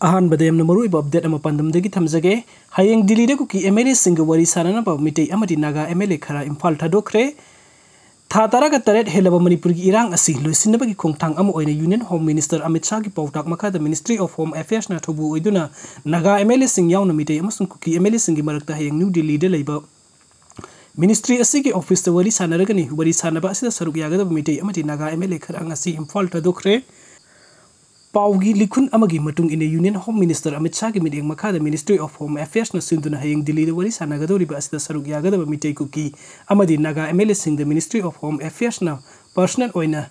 Ahaan बदेम नमरुई update अमा पंदमदगी थमजगे हयेंग दिल्ली दे cookie MLA सिंग worry सानना बा मिटेई अमदी नागा एमएलए खरा इम्फाल थादोखरे था तारागा तरेट हेलबा मणिपुर की इरांग असि लोइसिनबगी खोंगथांग अमा ओइना union home minister Amit Shah की पौताक मखादा मिनिस्ट्री ऑफ होम अफेयर्स ना थोबु ओइदुना नागा एमएलए सिंग यावना मिटेई अमसुंग कुकी एमएलए सिंग की मरकता हयेंग न्यू दिल्ली दे लेबा मिनिस्ट्री असि की ऑफिस द वरी सानरगनी वरी सानबा असि सरुक यागदा मिटेई अमदी नागा एमएलए खरा असि इम्फाल थादोखरे पाउगी लिखुन अमगी मतुंग इन union home minister Amit Shah की मिटिंग मखादा मिनिस्ट्री ऑफ होम अफेयर्स न सिंधुना हयेंग दिल्ली वरी सानागदोरिबा असदा सरुक यागदबा मिटेई कुकी अमदी नागा एमएलए सिंग द मिनिस्ट्री ऑफ होम अफेयर्स न पर्सनल ओइना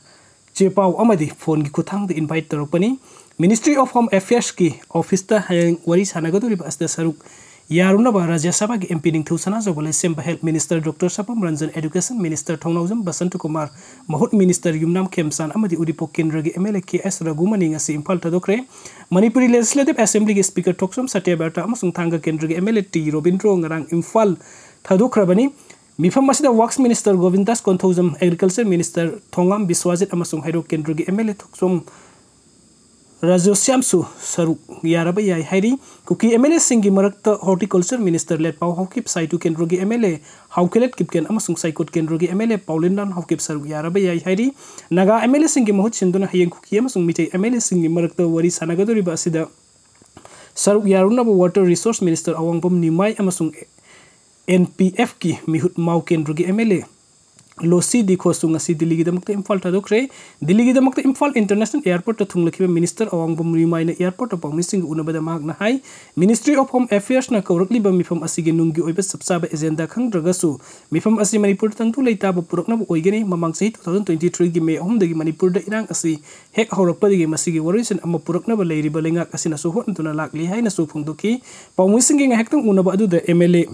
चेपाउ अमदी फोन की खुथांग द इनवाइट तरोपनी मिनिस्ट्री ऑफ होम अफेयर्स की ऑफिस द हयेंग वरी सानागदोरिबा असदा सरुक यारुनबा राज्य सभा की एमपी निंगथौ सना जोबले सेम health minister doctor Sapam Ranjan education minister Thounaojam Basanta Kumar महूत मिनिस्टर युमनाम खेमसान अमदी उदिपो केंद्र की MLA K S Raghumani ngasi Imphal थादोखरे मणिपुरी लेजिस्लेटिव असेंबली की स्पीकर थोक्सम सत्यबर्ता अमसुंग थांगा केंद्र की MLA T Robindro ngarang Imphal थादोखरबनी मिफम मसिदा works minister Govindas Konthoujam agriculture minister Thongam Biswajit अमसुंग हाइरो केंद्र की एमएलए थोक्सम राजोश्यामसु सरुक यारबा याई हाइरी कुकी एमएलए सिंगी मरक्ता हॉर्टिकल्चर मिनिस्टर लेट पाउ हाउकिप साइटु केंद्र की एमएलए हाउकेलेट किपकेन अमसुंग साइकोट केंद्र की एमएलए पाउलिंदान हाउकिप सरुक यारबा याई हाइरी नागा एमएलए सिंगी महूत सिंदुना हयेंग कुकी अमसुंग मिटे एमएलए सिंगी मरक्ता वरी सानागदोरिबा असिदा सरुक यारुनबा water resource minister Awangbam Nimai अमसुंग एनपीएफ की मिहुत माउ केंद्र की एमएलए लोसी दिखोसुंग असि दिल्ली गिदमक्ता इम्फाल थादोखरे दिल्ली गिदमक्ता इम्फाल इंटरनेशनल एयरपोर्ट थुंगलखिबा मिनिस्टर अवांगबम रिमाइना एयरपोर्ट पाउमिसिंग उनबदा मागना हाई मिनिस्ट्री ऑफ होम अफेयर्स ना कौरकलिबा मिफम असिगे नुंगी ओइबा सबसाबा एजेंडा खंद्रगसु मिफम असी मणिपुर तंतु लेताबा पुरकनब ओइगनी ममांग सही 2023 की मे 3 दगी मणिपुर द इरांग असी हेक हौरकपदगी मसिगे वरिसन अमा पुरकनब लेरिबा लेंगाक असिना सु होतुना लाकली हाइना सु फुंगदोखी पाउमिसिंग गे हेक्तंग उनबा अदुदा एमएलए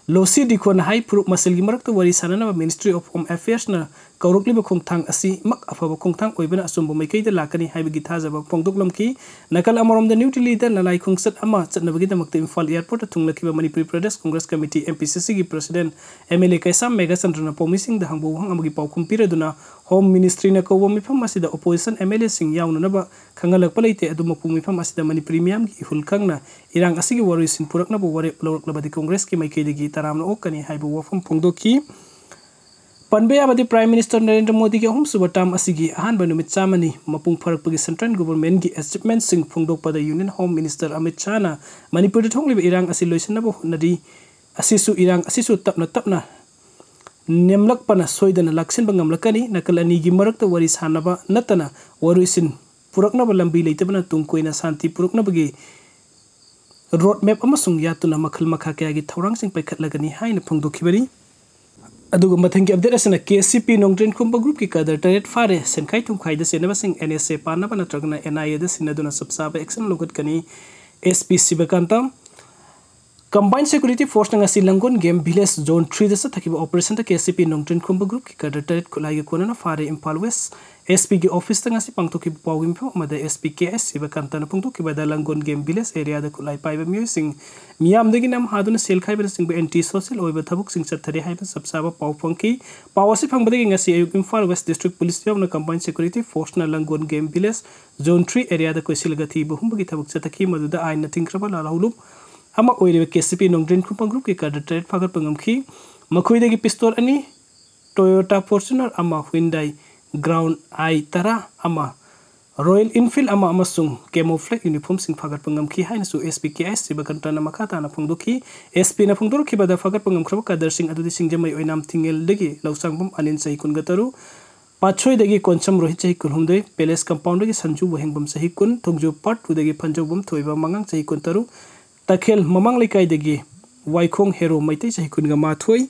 लोसी दिखोन हाई पुरुक मसल की मरक्ता वरी सानना मिनिस्ट्री ऑफ होम अफेयर्स ना कौरकलिबा खोंगथांग असी मक अफबा खोंगथांग ओइबना असुंब मैकैदा लाकनी हाइबगी थाजबा फोंगदोकलमकी नकल अमरोम द न्यू दिल्ली द ललाई खुंगसत अमा चटनबगी दमक्ता इम्फाल एयरपोर्ट थुंगलखिबा मणिपुरी प्रदेश कांग्रेस कमिटी एमपीसीसी की प्रेसिडेंट एमएलए कैसाम मेगाचंद्रना पोमिसिंग द हंगबो हंग अमगी पाउखुम पिरदुना होम मिनिस्ट्री ना कौबो मिफम असिदा ओपोजिशन एमएलए सिंग यावननबा खंगलकपा लेते अदुमकु मिफम असिदा मणिपुरी मियाम की हुलखंगना इरांग असिगी वरिसिन पुरकनबो वरे लौरकलबदी कांग्रेस की मैकैदगी तरामना ओकनी हाइबो वफम फोंगदोकी पनबे अबदी प्राइम मिनिस्टर नरेंद्र मोदी के अहम सुबह टाम असिगी अहानब नुमित चामनी मपुंग फरकपगी सेंट्रल गवर्नमेंट की अचीवमेंट सिंग फोंगदोकपदा union home minister Amit Shah ना मणिपुर थोंगलिबा इरांग असि लोइसनबो हुनदी असिसु इरांग असिसु तपना तपना नेमलकपना सोइदना लक्सिनबा ngamlakani नकल अनी की मरक्ता वरी सानबा नतना वरुइसिन पुरकनबा लंबी लेतबना तुंगकोइना शांति पुरकनबगी रोड मैप अमसुंग यातुना मखल मखा कयागी थौरांगसिंग पैखतलगनी हाइना फोंगदोखिबनी अदुग मथंगी अपडेट असना केसीपी नोंग्रेन खुंबा ग्रुप की कदर टरेट फारे सेनखाई थुमखाई द सेनबसिंग एनएसए पानबा नत्रगना एनआईए द सिनदुना सबसाबा एक्शन लोगतकनी एसपी सिबकांता कंबाइंड सिक्योरिटी फोर्स नंगासी लंगोन गेम विलेज जोन 3 दस थकिबा ऑपरेशन द केसीपी नोंग्रेन खुंबा ग्रुप की कदर टरेट खुलाई कोनना फारे इम्फाल वेस्ट एसपी की ऑफिस तंगासी पांगतोकी पाउगिम फो मद एसपी केएस सिबकांता न पुंगतोकी बदा लंगोन गेम विलेज एरिया द खुलाई पाइबा म्यूसिंग मियाम दगी नाम हादुना सेल खाइबा सिंग एंटी सोशल ओइबा थबुक सिंग चथरे हाइबा सबसाबा पाउ फंकी पावसी फंगबदगी ngasi अयुक इम्फाल वेस्ट डिस्ट्रिक्ट पुलिस यावना कंबाइंड सिक्योरिटी फोर्स न Langol game village zone 3 area द कोइसिलगथि बहुमबगी थबुक चतकी मदुदा आइन थिंख्रबा लालाहुलु अमा ओइरेबा केसीपी नोंग्रेन खुंपा ग्रुप की कदर ट्रेड फागत पंगमखी मखोइदगी पिस्तौल अनि टोयोटा फॉर्च्यूनर अमा हुंडई ग्राउंड आई तरा अमा रॉयल इनफील्ड अमा अमसुंग कैमोफ्लेज यूनिफॉर्म सिंग फागत पंगमखी हाइनसु एसपी केएस सिबकंतना मखाताना फंगदोखी एसपी ना फंगदोरखिबदा फागत पंगमख्रब कदर सिंग अदुदि सिंगजमै ओइनाम थिंगेल दगी लौसांगबम अनिन सही कुनगतरु पाछोय दगी कोनसम रोहित सही कुनहुमदे पैलेस कंपाउंड दगी संजू वहेंगबम सही कुन थोंगजु पार्ट 2 दगी पंजोबम थोइबा मंगांग सही कुनतरु तखेल ममांग लेकाई दगी वाइखोंग हेरो मैतै सही कुनगा माथोय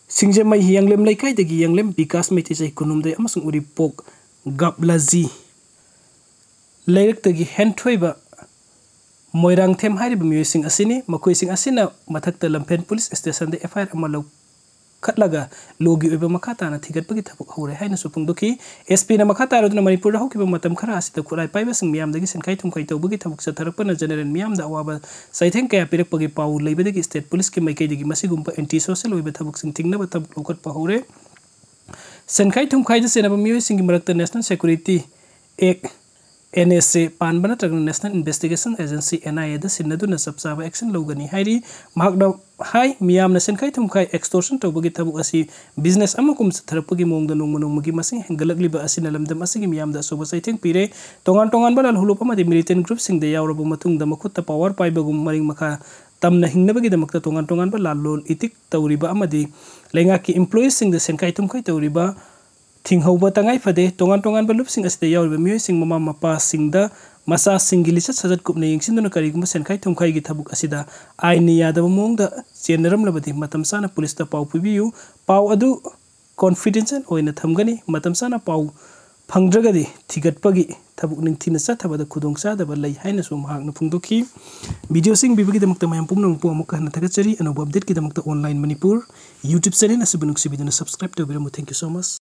सिंगजमै यांगलेम लेकाई दगी यांगलेम विकास मैतै सही कुनुमदे अमसुंग उरिपोक गपलाजी लेरक्तगी हेनथोइबा मोइरांग थेम हाइरिबा म्यूसिंग असिनी मखोइसिंग असिना मथक्ता लंफेन पुलिस स्टेशन दे एफआईआर अमा लौ खतलगा लोगी ओइबा मखाताना थिगतपगी थबक हौरे हाइना सुपुंगदोखी एसपी ना मखातारदुना मणिपुर हौकिबा मतम खरा असिदा खुलाई पाइबासिंग मियामदगी सेनखाई थुमखाई तौबगी थबक सथरपना जनरल मियामदा अवाबा साइथेंग कया पिरकपगी पाउ लेबदगी स्टेट पुलिस की मैकैदगी मसिगुम्बा एंटी सोशल ओइबा थबकसिंग थिंगनबा थबक लोकत पहौरे सेनखाई थुमखाई द सेनबा मियोइसिंग मरक्ता नेशनल सिक्योरिटी एक्ट NSA पानबा नत्रगन नेशनल इन्वेस्टिगेशन एजेंसी NIA दा सिन्नदुना सबसाबा एक्शन लौगनी हाइरी महागदा हाई मियामना सेनखाई थुमखाई एक्सटोर्शन तौबगी थबुक असि बिजनेस अमकुम थरपगी मोंगदा नोंगमनोंगमगी मसिंग हेंगलकलिबा असिना लमदम असिगी मियामदा सोबा साइथेंग पिरे तोंगान तोंगान बलाल हुलुप अमदि मिलिटेंट ग्रुप सिंग दे यावरबु मतुंगदा मखुत्ता पावर पाइबगुम मरिंग मखा तमना हिंगनबगीदमक्ता तोंगान तोंगान बा लालोल इतिक तौरिबा अमदि लेंगाकी एम्प्लॉयीज सिंग दे सेनखाई थुमखाई तौरिबा थिंगहौबा तंगाई फदे तोंगान तोंगान बलुप सिंग असते यावरबा मियोय सिंग ममा मपा सिंगदा मसा सिंगी लिसत सजत कुपने यिंगसिनदुना करिगुम सेनखाई थुमखाई गी थबुक असिदा आइनि यादव मोंगदा चेनरमलबदि मतमसाना पुलिस ता पाउ पिबियु पाउ अदु कॉन्फिडेंशियल ओइना थमगनी मतमसाना पाउ फंगद्रगदि थिगतपगी थबुक निंगथिना चथबदा खुदोंचादबा लೈ हाइना सो महागना फुंगदोखी वीडियो सिंग बिबगीदमक्ता मयम पुंगनंगपो अमुक हना थगचरी अनोब अपडेट कीदमक्ता ऑनलाइन मणिपुर यूट्यूब चैनल असबनुक सिबिदना सब्सक्राइब तोबिरमु थैंक यू सो मच।